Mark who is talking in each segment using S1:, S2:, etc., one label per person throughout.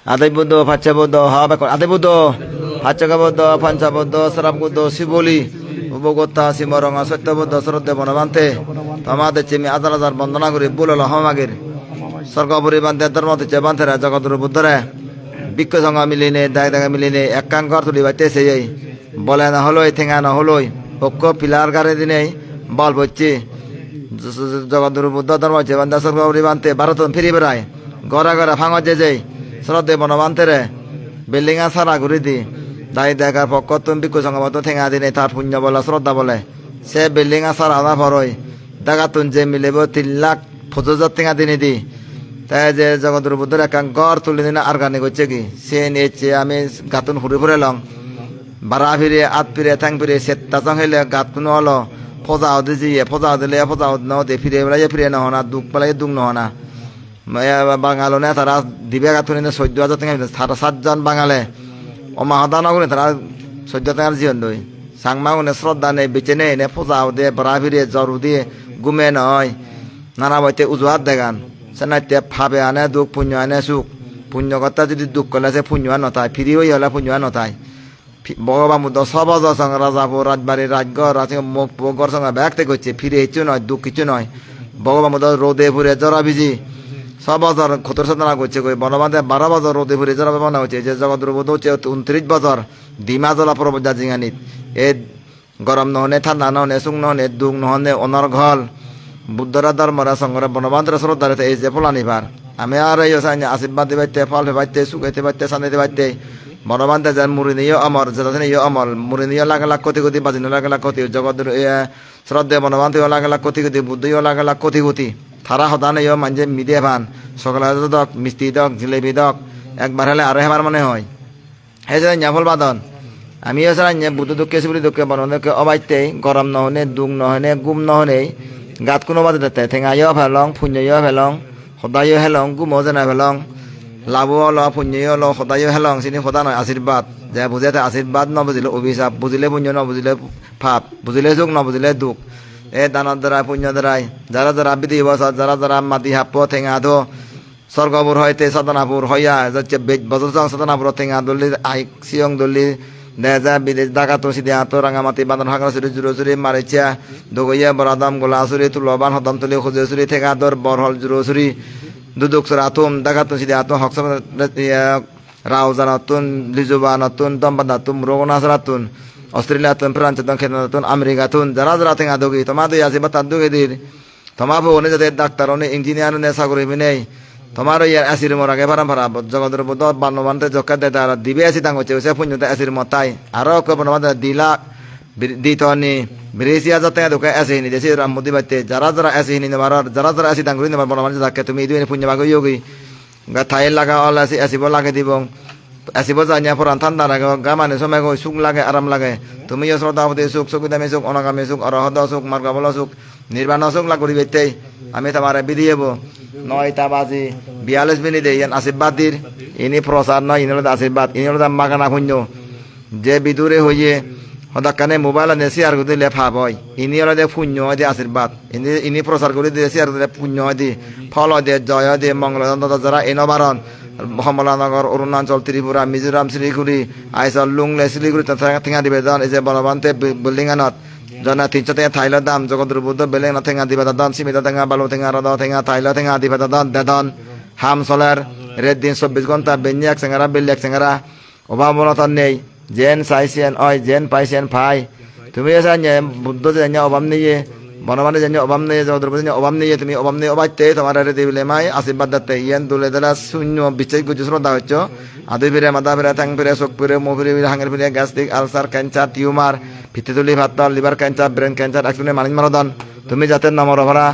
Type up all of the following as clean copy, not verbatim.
S1: আদাইবুদ্ধ ফাচ্চাবুদ্ধ হাবে আদাইবুদ্ধ ফাচ্চাকাবুদ্ধ পাঞ্চাবুদ্ধ সরাববুদ্ধ শিবলি উপগোত্তা সীমরঙা সত্যবুদ্ধ শ্রদ্ধে বনবান্তে তোমাদের চেমি আজার আজার বন্দনা করি বুলল হমাগির স্বর্গপুরী বান্তে ধর্ম তুচ্ছে বান্তেরা জগৎর বুদ্ধরে বিক্ষ সঙ্গ মিলিনে দায় দাগে মিলিনে একাং ঘর তুলি বাইতে সেই বলে না হলোই ঠেঙা না হলোই পক্ষ পিলার গাড়ি দিনেই বল বচ্ছি জগৎর বুদ্ধ ধর্ম হচ্ছে বান্দা স্বর্গপুরী বান্তে ভারত ফিরি বেড়ায় গড়া গড়া ভাঙ যে শ্রদ্ধে বনবান্তেরে বিল্ডিং সারা ঘুরি দি দায় দেখার পক্ষ তুমি বিক্ষ সঙ্গ মতো ঠেঙা দিনে তার পুণ্য বলে শ্রদ্ধা বলে সে বিল্ডিং সারা আধা পরই দেখা তুন যে মিলিব 3,50,000 টেঙা দিনে দি তাই যে জগৎর বুদ্ধের একাং গড় তুলি দিনে আর গানি করছে কি সে নিয়েছে আমি গাতুন ফুরি ফুরে লং বাড়া ফিরে আত ফিরে ঠ্যাং ফিরে সেত্তা চং হইলে গাতুন হলো ফজা হতে জিয়ে ফজা দিলে ফজা নহতে ফিরে বেড়াইয়ে ফিরে নহনা দুঃখ পেলাই দুঃখ নহনা বাঙালো নে তারা দিবে গাতুন 14,000 টেঙা তারা 7জন বাঙালে অমাহদা নগুনে তারা 14 টেঙার জীবন দই সাংমা গুনে শ্রদ্ধা নেই বেঁচে নেই নে ফজা দে বাড়া ফিরে জ্বর দিয়ে গুমে নয় নানা বইতে উজুহাত দেগান সেনাইতে ভাবে আনে দুঃখ পুণ্য আনে সুখ পুণ্য কথা যদি দুঃখ করলে সে পুণ্য নথায় ফিরি হই হলে পুণ্য নথায় ভগবান বুদ্ধ সবজ সঙ্গে রাজাপুর রাজবাড়ি রাজগড় মুখগর সঙ্গে ব্যাগতে করছে ফিরে কিছু নয় দুঃখ কিছু নয় ভগবান বুদ্ধ রোদে ফুরে জরা ভিজি সবজর ক্ষতর সাধনা করছে কই বনবাদে 12 বছর রোদে ফুরে জরা ব্যবহার হচ্ছে যে জগৎ বুদ্ধ হচ্ছে 29 বছর ডিমা জলা প্রবজা জিঙানিত এ গরম নহনে ঠান্ডা নহনে সুখ নহনে দুঃখ নহনে অনর ঘল বুদ্ধরা ধর্মরা সঙ্গরা বনবান্তর শ্রদ্ধারে এই যে ফলানিবার আমি আর এই আশীর্বাদ দিবাইতে ফল পাইতে সুখাইতে পাইতে শান্তিতে পাইতে বনবান্তে যার মুড়ি নিয়ে অমর যেটা ইয়ে অমর মুড়ি নিয়ে লাখ লাখ কোটি কোটি বাজিন লাখ লাখ কোটি জগতের শ্রদ্ধে বনবান্তে লাখ লাখ কোটি কোটি বুদ্ধিও লাখ লাখ কোটি কোটি থারা হদান ইয়ে মানজে মিডিয়া ভান সকালে দক মিষ্টি দক জিলেবি দক একবার হলে আরো হেবার মনে হয় সেই যে ফল বাদন আমি বুদ্ধ দুঃখে শিবলি দুঃখে বনকে অবাইতে গরম নহনে দুঃখ নহনে গুম নহনে গাত কোনো বাদে দেতে ঠেঙাইও ফেলং পুণ্যইও ফেলং সদাইও হেলং গুমো যেনে ফেলং লাভও ল পুণ্যইও ল সদাইও হেলং চিনি সদা নয় আশীর্বাদ যে বুঝাতে আশীর্বাদ নবুঝিলে অভিশাপ বুঝিলে পুণ্য নবুঝিলে পাপ বুঝিলে সুখ নবুঝিলে দুঃখ এই দানৰ দ্বাৰাই পুণ্য দ্বাৰাই যারা যারা বিধি বছর যারা যারা মাটি হাপ ঠেঙা ধো স্বর্গপুর হইতে সাধনাপুর হইয়া যাচ্ছে বছর সাধনাপুর ঠেঙা দলি আই সিয়ং দলি দেজা বিদেশ ডাকাতো সিধে হাতো রাঙামাটি বাঁধন হাগরা চুরি জুরো চুরি মারিচিয়া দগইয়া বরাদাম গোলা চুরি তুলবান হদম তুলি খুজে চুরি ঠেকা দর বরহল জুরো চুরি দুদুক চুর আতুম ডাকাতো সিধে হাতো হক রাও জানাতুন লিজুবা নাতুন দম্বাদাতুন রোগনাসরাতুন অস্ট্রেলিয়াতুন ফ্রান্সতুন খেতাতুন আমেরিকাতুন যারা যারা ঠেঙা দগি তোমাদের আছে বা তার দগে দির তোমার ভবনে যাদের ডাক্তার অনেক ইঞ্জিনিয়ার নে চাকরি নেই তোমার ইয়ার আসির মরাগে ভাড়া ভাড়া জগতের বুদ্ধ বান্নবান্তে জকা দে তারা দিবে আসি তাঙ্গ হচ্ছে পুণ্যতে আসির মতাই আরো বনবাদে 2 লাখ দিতনি বিরেসিয়া যাতে দোকা আসে নি দেশে রামমুদি বাইতে যারা যারা আসে নি নেবার যারা যারা আসি তাঙ্গুরি নেবার বনবাদে যাকে তুমি দুই পুণ্য ভাগ যোগী গা থাই লাগা অল আসি আসিব লাগে দিব আসিব জানিয়া পরান ঠান্ডা লাগে গা মানে সময় গই সুখ লাগে আরাম লাগে তুমি শ্রদ্ধাবতী সুখ সুবিধামী সুখ অনাগামী সুখ অরহদ সুখ মার্গবল সুখ নির্বাণ সুখ লাগি বাইতে আমি তোমার বিধি হব 9টা বাজে 42 মিনিটে ইয়ান আশীর্বাদ দির ইনি প্রসাদ নয় ইনি হলো আশীর্বাদ ইনি হলো মাগানা শূন্য যে বিদুরে হইয়ে সদাকানে মোবাইল আনে শেয়ার করে দিলে ভাব হয় ইনি হলো যে পুণ্য হয় দিয়ে আশীর্বাদ ইনি প্রচার করে দিয়ে শেয়ার করে পুণ্য হয় দিয়ে ফল হয় দিয়ে জয় হয় দিয়ে মঙ্গল যারা এনবারণ কমলানগর অরুণাচল ত্রিপুরা মিজোরাম শিলিগুড়ি আইসল লুংলে শিলিগুড়ি ঠেঙা দিবে এই যে বলবান্তে বিল্ডিং আনত জনা 300 টেঙা থাইলৰ দাম জগতৰ বুদ্ধ বেলেগ না ঠেঙা দিবা দাদন সিমিতা ঠেঙা বালু ঠেঙা ৰদ ঠেঙা থাইলৰ ঠেঙা দিবা দাদন দেদন হাম চলার রেড দিন 24 ঘন্টা বেনিয়াক চেঙারা বেলিয়াক চেঙারা অভাবনত নেই জেন চাইছেন অয় জেন পাইছেন ভাই তুমি এসে বুদ্ধ যে অভাব নিয়ে বনবানে যে অভাব নিয়ে জগতৰ বুদ্ধ অভাব নিয়ে তুমি অভাব নিয়ে অবাইতে তোমার রে দিলে মাই আশীর্বাদ দতে ইয়ান দুলে দলা শূন্য বিচয় গুজ শ্রদ্ধা হচ্ছ আদু ফিরে মাথা ফিরে ঠ্যাং ফিরে চোখ ফিরে মুখ ফিরে হাঙের ফিরে গ্যাস্ট্রিক আলসার ক্যান্সার টিউমার ভিত্তিতুলি ভাতল লিভার ক্যান্সার ব্রেন ক্যান্সার একজনে মানিন মারদন তুমি যাতে নমর ভরা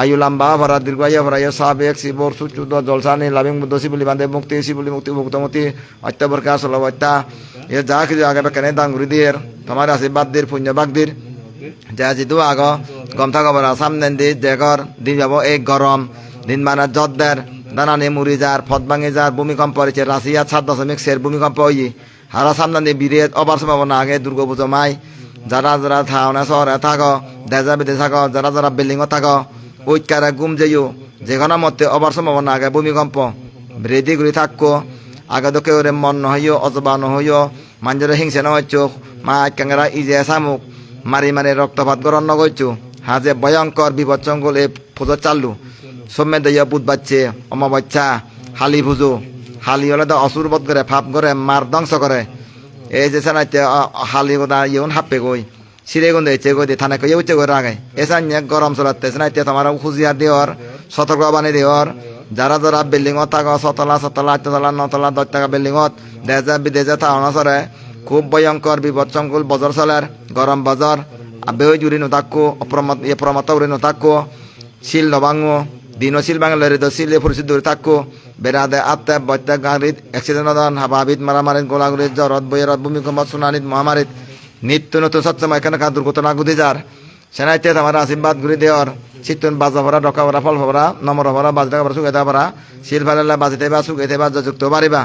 S1: আয়ু লম্বা ভরা দীর্ঘায়ু ভরা সাবেক শিবর সুচুদ জলসানি লাভিং বুদ্ধ শিবলি বান্ধে মুক্তি শিবলি মুক্তি ভুক্তমতি অত্যবরকা সলবত্যা এ যা কিছু আগে কেনে দাঙ্গুরি দিয়ে তোমার আশীর্বাদ দিয়ে পুণ্যবাগ দিয়ে যা যিটো আগ গম থাকবরা সামনে দি দেগর দিন যাব এই গরম দিন মানে জদ্দের দানানি মুড়ি যার ফত ভাঙি যার ভূমিকম্প হয়েছে রাশিয়া 7.4 ভূমিকম্প হই হারা সামনে বিরেত অবার সম্ভাবনা আগে দুর্গা পুজো মাই যারা যারা থাওনা শহরে থাকো দেশা বিদেশ থাকো যারা যারা বিল্ডিংও থাকো ঐক্যারে গুম যেও যেখানে মতে অবার সম্ভাবনা আগে ভূমিকম্প রেডি করে থাকো aga do keure mon no hoyo ozoba no hoyo manjore hingse no hocho ma kangara ije samuk মারি মারি রক্তপাত গরণ নগৈছু হাজে ভয়ঙ্কর বিপদ জঙ্গল এ পুজো চালু সোমে দইয়া বুধ বাচ্চে অমাবস্যা হালি পুজো হালি হলে তো অসুর বধ করে ফাপ করে মার ধ্বংস করে এই যে সানাইতে হালি গোদা ইউন হাপে গই সিরে গুন দিয়েছে গই দিয়ে থানা কই উঠে গই রাগে এসান গরম চলাতে সানাইতে তোমার খুঁজিয়ার দেওয়ার সতর্ক বানি দেওয়ার যারা যারা বিল্ডিং থাকো ছতলা ছতলা আটতলা নতলা 10 টাকা বিল্ডিং দেশে বিদেশে থাওনা সরে খুব ভয়ঙ্কর বিপদ সংকুল বজর চলার গরম বাজার আবেও জুড়ি নথাকো অপ্রমত উড়ি নথাকো শিল নভাঙো দিনও শিল বাংলা রেদ শিলে পরিচিত দূরে থাকো বেড়াদে আত্মা বত্যা গাড়িত অ্যাক্সিডেন্ট দান হাবাবিদ মারামারিত গোলাগুড়িত জ্বরত বৈরত ভূমিকম্প সুনানিত মহামারীত নিত্য নতুন সচ্চময় এখানকার দুর্ঘটনা গুদি যার সেনাইতে আমার আশীর্বাদ ঘুরি দেওয়ার চিত্তন বাজা ভরা ডকা ভরা ফল ভরা নম্র ভরা বাজ টাকা ভরা সুগাইতে ভরা শিল ফেলালে বাজিতে বা সুগাইতে বা যুক্ত পারিবা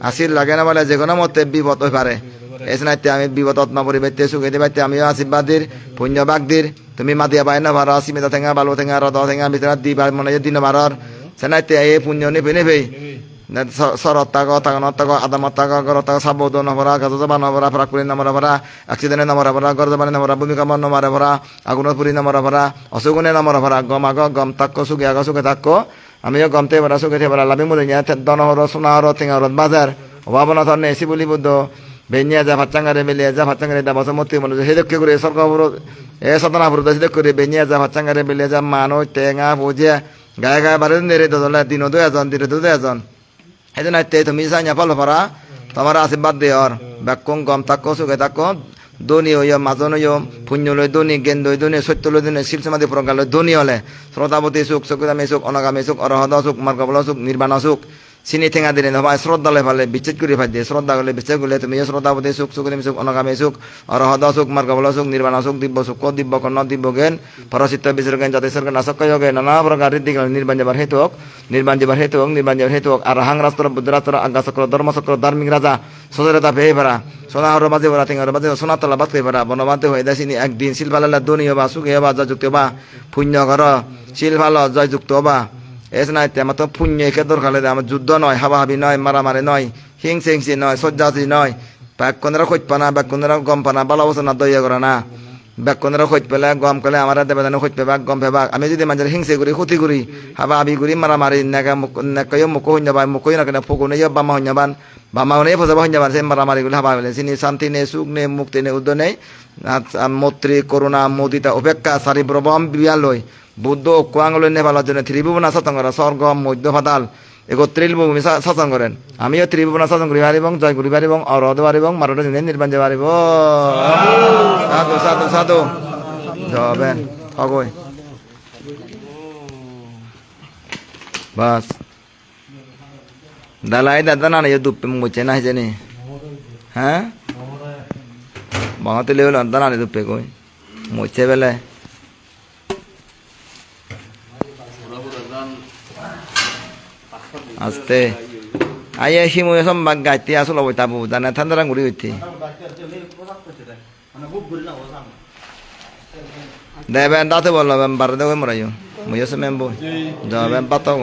S1: আসিল লাগে না বলে যে কোনো মতে বিপদ হয়ে পারে এসনাইতে আমি বিপদ আত্মা পরিবেতে সুগাইতে পাইতে আমিও আশীর্বাদের পুণ্য বাগদির তুমি মাতিয়া পাই না ভাড়া সীমিত ঠেঙা বালু ঠেঙা রদ ঠেঙা ভিতরে দি মনে দিন ভাড়ার সেনাইতে এই পুণ্য নেবে নেবেই সরত তাগো তাগনত তাগো আদামত তাগো গরত তাগো সাবুদ নভরা গাজ জবা নভরা ফরাকুরি নমরা ভরা অ্যাক্সিডেন্টে নমরা ভরা গর জবানে নমরা ভূমিকম্প নমরা ভরা আগুনত পুরি নমরা ভরা অসুগুনে নমরা ভরা গম আগ গম তাক্কো সুগে আগ সুগে তাক্কো আমিও গমতে ভরা সুগে ভরা লাভি মুরে নিয়া দনহর সোনাহর ঠেঙাহর বাজার অভাবনা ধরনে এসি বলি বুদ্ধ বেনিয়া যা ভাচ্চাঙ্গারে বেলিয়া যা ভাচ্চাঙ্গারে দা বছর মতি মনে হেদক্কে করে সরকার এ সতনাপুর হেদক করে বেনিয়া যা ভাচ্চাঙ্গারে বেলিয়া যা মানো টেঙা ভুজিয়া গায়ে গায়ে বারে নেড়ে দোলা দিন 2 দিনে 2 এই নাইতে তুমি সাইনা ফল ভরা তোমার আশীর্বাদ দেওয়ার ব্যাকুং গম তাক্কো সুগে তাক্কো দনি হইয় মাজন হইয় পুণ্য লই দনি জ্ঞান লই দনি সত্য লই দনি শিল সমাধি প্রজ্ঞা লই দনি হলে শ্রদ্ধাবতী সুখ চকুদামী সুখ অনাগামী সুখ অরহদ সুখ মার্গবল সুখ নির্বাণ সুখ চিনি ঠেঙা দিলে নবাই শ্রদ্ধা লে ফালে বিচ্ছেদ করে ফাই দিয়ে শ্রদ্ধা করলে বিচ্ছেদ করলে তুমি শ্রদ্ধাবতী সুখ চকুদামী সুখ অনাগামী সুখ অরহদ সুখ মার্গবল সুখ নির্বাণ সুখ দিব্য সুখ দিব্য কর্ণ দিব্য জ্ঞান পরচিত্ত বিসর্গ জ্ঞান জাতি সর্গ নাশক যোগে নানা প্রকার ঋদ্ধি নির্বাণ যাবার হেতু হোক নির্বাণ যাবার হেতু হোক নির্বাণ যাবার হেতু হোক আর হাং রাষ্ট্র বুদ্ধরাষ্ট্র আজ্ঞা চক্র ধর্মচক্র ধার্মিক রাজা সজরতা ভেয়ে ভরা সোনাহর বাজে ভরা ঠেঙার বাজে সোনাতলা বাদ করে ভরা বনবাদে হয়ে দেশিনি একদিন শিলভালা দনি হবা সুখে হবা জয়যুক্ত হবা পুণ্য ঘর শিলভাল জয়যুক্ত হবা এস নাই আমার তো পুণ্য একে দরকার আমার যুদ্ধ নয় হাবাহাবি নয় মারামারি নয় হিংসে হিংসি নয় সজ্জাসি নয় ব্যাকুনেরা খোঁজ পানা ব্যাকুনেরা গম পানা বালা বসে না দইয়া করে না ব্যাকুনেরা খোঁজ পেলে গম পেলে আমার দেবেদানে খোঁজ পেবা গম পেবা আমি যদি মানুষের হিংসে করি ক্ষতি করি হাবাহাবি করি মারামারি নেকাই মুখ হইয়াবান মুখই না কেন ফকুনে বামা হইয়াবান বামা হনে ফোজাবা হইয়াবান সে মারামারি গুলি হাবা হলে চিনি শান্তি নেই সুখ নেই মুক্তি নেই উদ্য নেই মৈত্রী করুণা মোদিতা অপেক্ষা সারি প্রবম বিয়ালয় বুদ্ধ কোয়াঙ্গলের নেপালের জন্য ত্রিভুবনা শাসন করা স্বর্গ মধ্য ফাতাল এগো ত্রিভূমি শাসন করেন আমিও ত্রিভুবনা শাসন করি পারিব জয় করি পারিব অরদ পারিব মারোটা নির্বাণ যে পারিব সাধু সাধু সাধু যাবেন হগই বাস দালাই দাদা না দুপ মুছে না জানি হ্যাঁ বাংলাতে লেভেল দানা দুপে কই মুছে বেলে আস্তে আইয়া সিমুয়ে সম্বাক গাইতে আসলে বই তাবু জানা ঠান্ডা ঘুরি হইতে দেবেন দাতে বললাম বারো দেবে মরাইও মুয়ে সে মেম্বো যাবেন পাতাও